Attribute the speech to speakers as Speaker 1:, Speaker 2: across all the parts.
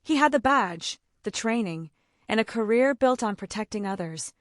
Speaker 1: He had the badge, the training, and a career built on protecting others,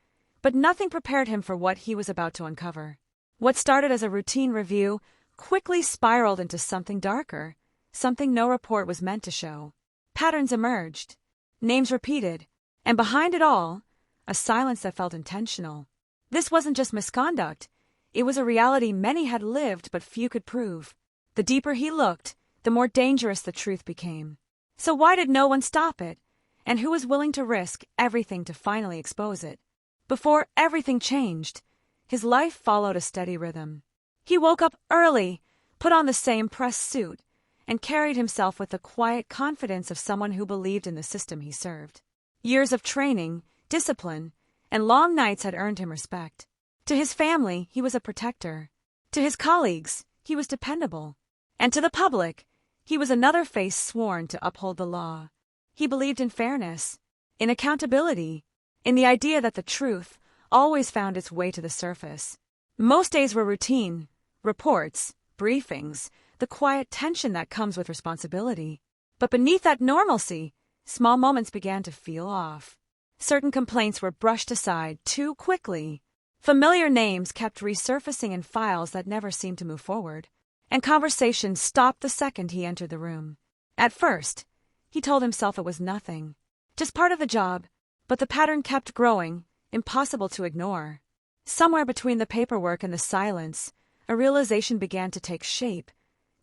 Speaker 1: but nothing prepared him for what he was about to uncover. What started as a routine review quickly spiraled into something darker, something no report was meant to show. Patterns emerged, names repeated, and behind it all, a silence that felt intentional. This wasn't just misconduct, it was a reality many had lived but few could prove. The deeper he looked, the more dangerous the truth became. So why did no one stop it? And who was willing to risk everything to finally expose it? Before everything changed, his life followed a steady rhythm. He woke up early, put on the same press suit, and carried himself with the quiet confidence of someone who believed in the system he served. Years of training, discipline, and long nights had earned him respect. To his family, he was a protector. To his colleagues, he was dependable. And to the public, he was another face sworn to uphold the law. He believed in fairness, in accountability, in the idea that the truth always found its way to the surface. Most days were routine, reports, briefings, the quiet tension that comes with responsibility. But beneath that normalcy, small moments began to feel off. Certain complaints were brushed aside too quickly. Familiar names kept resurfacing in files that never seemed to move forward, and conversations stopped the second he entered the room. At first, he told himself it was nothing, just part of the job, but the pattern kept growing, impossible to ignore. Somewhere between the paperwork and the silence, a realization began to take shape.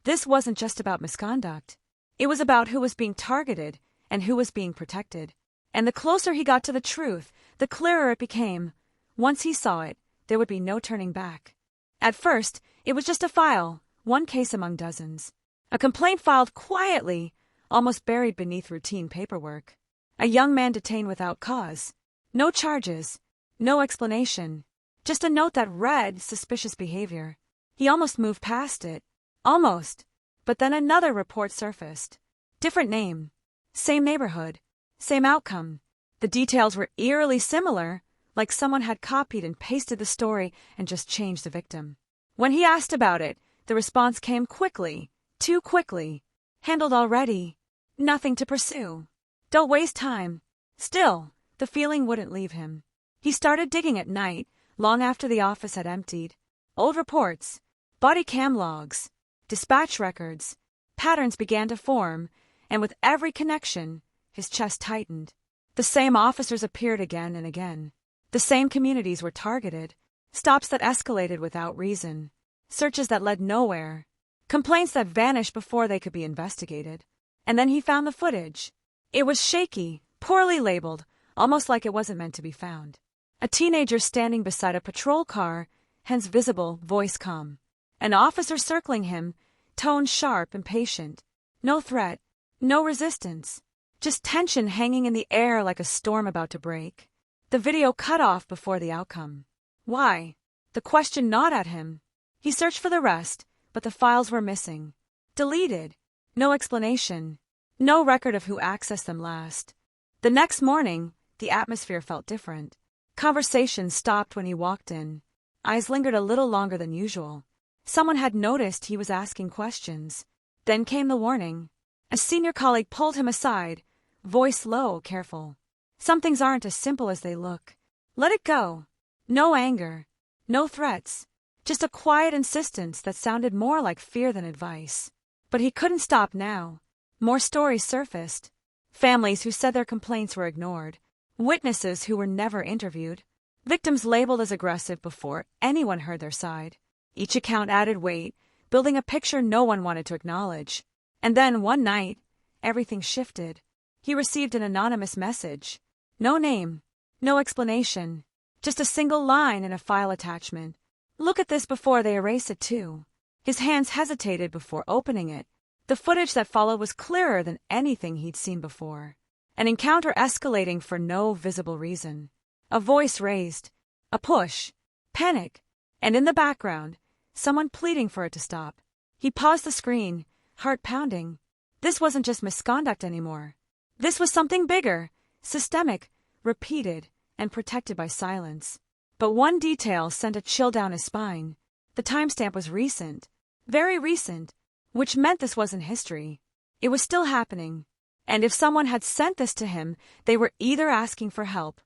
Speaker 1: This wasn't just about misconduct. It was about who was being targeted and who was being protected. And the closer he got to the truth, the clearer it became. Once he saw it, there would be no turning back. At first, it was just a file, one case among dozens. A complaint filed quietly, almost buried beneath routine paperwork. A young man detained without cause. No charges, no explanation. Just a note that read suspicious behavior. He almost moved past it. Almost. But then another report surfaced. Different name. Same neighborhood. Same outcome. The details were eerily similar, like someone had copied and pasted the story and just changed the victim. When he asked about it, the response came quickly. Too quickly. Handled already. Nothing to pursue. Don't waste time. Still, the feeling wouldn't leave him. He started digging at night, long after the office had emptied. Old reports, body cam logs, dispatch records. Patterns began to form, and with every connection, his chest tightened. The same officers appeared again and again. The same communities were targeted. Stops that escalated without reason. Searches that led nowhere. Complaints that vanished before they could be investigated. And then he found the footage. It was shaky, poorly labeled, almost like it wasn't meant to be found. A teenager standing beside a patrol car, hands visible, voice calm. An officer circling him, tone sharp and patient. No threat, no resistance. Just tension hanging in the air like a storm about to break. The video cut off before the outcome. Why? The question gnawed at him. He searched for the rest, but the files were missing. Deleted. No explanation. No record of who accessed them last. The next morning, the atmosphere felt different. Conversation stopped when he walked in. Eyes lingered a little longer than usual. Someone had noticed he was asking questions. Then came the warning. A senior colleague pulled him aside, voice low, careful. Some things aren't as simple as they look. Let it go. No anger. No threats. Just a quiet insistence that sounded more like fear than advice. But he couldn't stop now. More stories surfaced. Families who said their complaints were ignored. Witnesses who were never interviewed. Victims labeled as aggressive before anyone heard their side. Each account added weight, building a picture no one wanted to acknowledge. And then, one night, everything shifted. He received an anonymous message. No name. No explanation. Just a single line in a file attachment. Look at this before they erase it too. His hands hesitated before opening it. The footage that followed was clearer than anything he'd seen before. An encounter escalating for no visible reason. A voice raised. A push. Panic. And in the background, someone pleading for it to stop. He paused the screen, heart pounding. This wasn't just misconduct anymore. This was something bigger, systemic, repeated, and protected by silence. But one detail sent a chill down his spine. The timestamp was recent. Very recent. Which meant this wasn't history. It was still happening. And if someone had sent this to him, they were either asking for help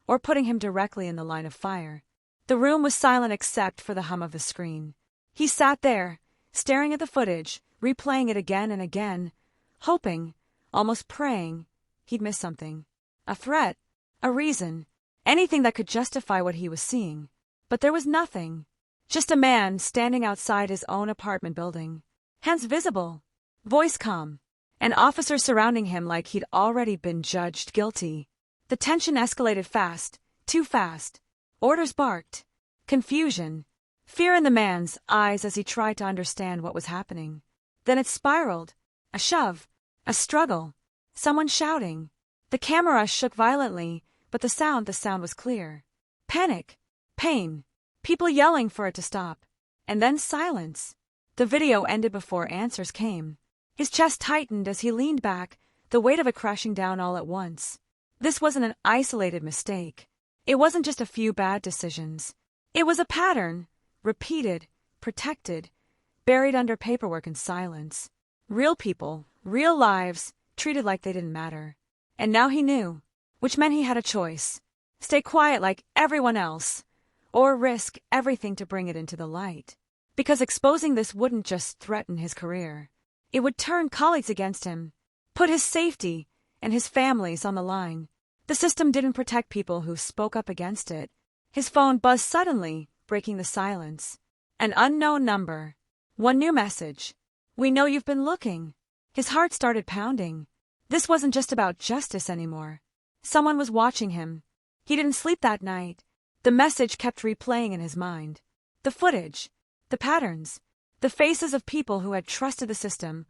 Speaker 1: or putting him directly in the line of fire. The room was silent except for the hum of the screen. He sat there, staring at the footage, replaying it again and again, hoping, almost praying, he'd miss something. A threat, a reason, anything that could justify what he was seeing. But there was nothing. Just a man standing outside his own apartment building. Hands visible, voice calm, and officers surrounding him like he'd already been judged guilty. The tension escalated fast, too fast. Orders barked. Confusion. Fear in the man's eyes as he tried to understand what was happening. Then it spiraled. A shove. A struggle. Someone shouting. The camera shook violently, but the sound was clear. Panic. Pain. People yelling for it to stop. And then silence. The video ended before answers came. His chest tightened as he leaned back, the weight of it crashing down all at once. This wasn't an isolated mistake. It wasn't just a few bad decisions. It was a pattern, repeated, protected, buried under paperwork and silence. Real people, real lives, treated like they didn't matter. And now he knew, which meant he had a choice. Stay quiet like everyone else, or risk everything to bring it into the light. Because exposing this wouldn't just threaten his career. It would turn colleagues against him, put his safety and his family's on the line. The system didn't protect people who spoke up against it. His phone buzzed suddenly, breaking the silence. An unknown number. One new message. "We know you've been looking." His heart started pounding. This wasn't just about justice anymore. Someone was watching him. He didn't sleep that night. The message kept replaying in his mind. The footage. The patterns. The faces of people who had trusted the system,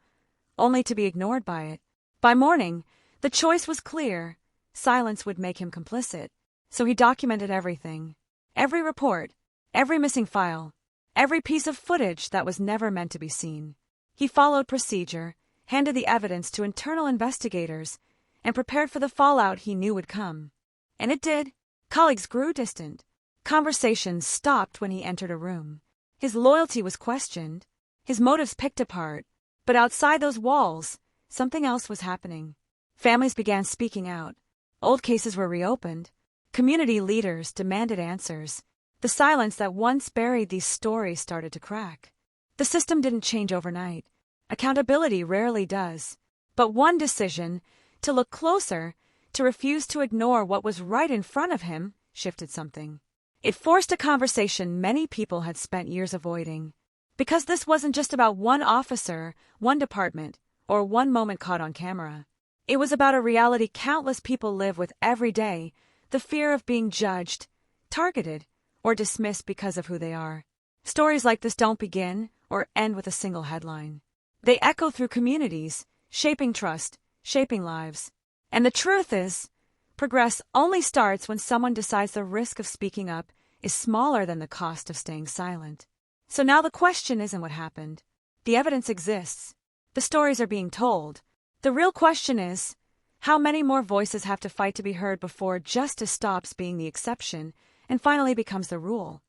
Speaker 1: only to be ignored by it. By morning, the choice was clear. Silence would make him complicit. So he documented everything. Every report, every missing file, every piece of footage that was never meant to be seen. He followed procedure, handed the evidence to internal investigators, and prepared for the fallout he knew would come. And it did. Colleagues grew distant. Conversations stopped when he entered a room. His loyalty was questioned, his motives picked apart. But outside those walls, something else was happening. Families began speaking out. Old cases were reopened. Community leaders demanded answers. The silence that once buried these stories started to crack. The system didn't change overnight. Accountability rarely does. But one decision, to look closer, to refuse to ignore what was right in front of him, shifted something. It forced a conversation many people had spent years avoiding. Because this wasn't just about one officer, one department, or one moment caught on camera. It was about a reality countless people live with every day, the fear of being judged, targeted, or dismissed because of who they are. Stories like this don't begin or end with a single headline. They echo through communities, shaping trust, shaping lives. And the truth is, progress only starts when someone decides the risk of speaking up is smaller than the cost of staying silent. So now the question isn't what happened. The evidence exists. The stories are being told. The real question is, how many more voices have to fight to be heard before justice stops being the exception and finally becomes the rule?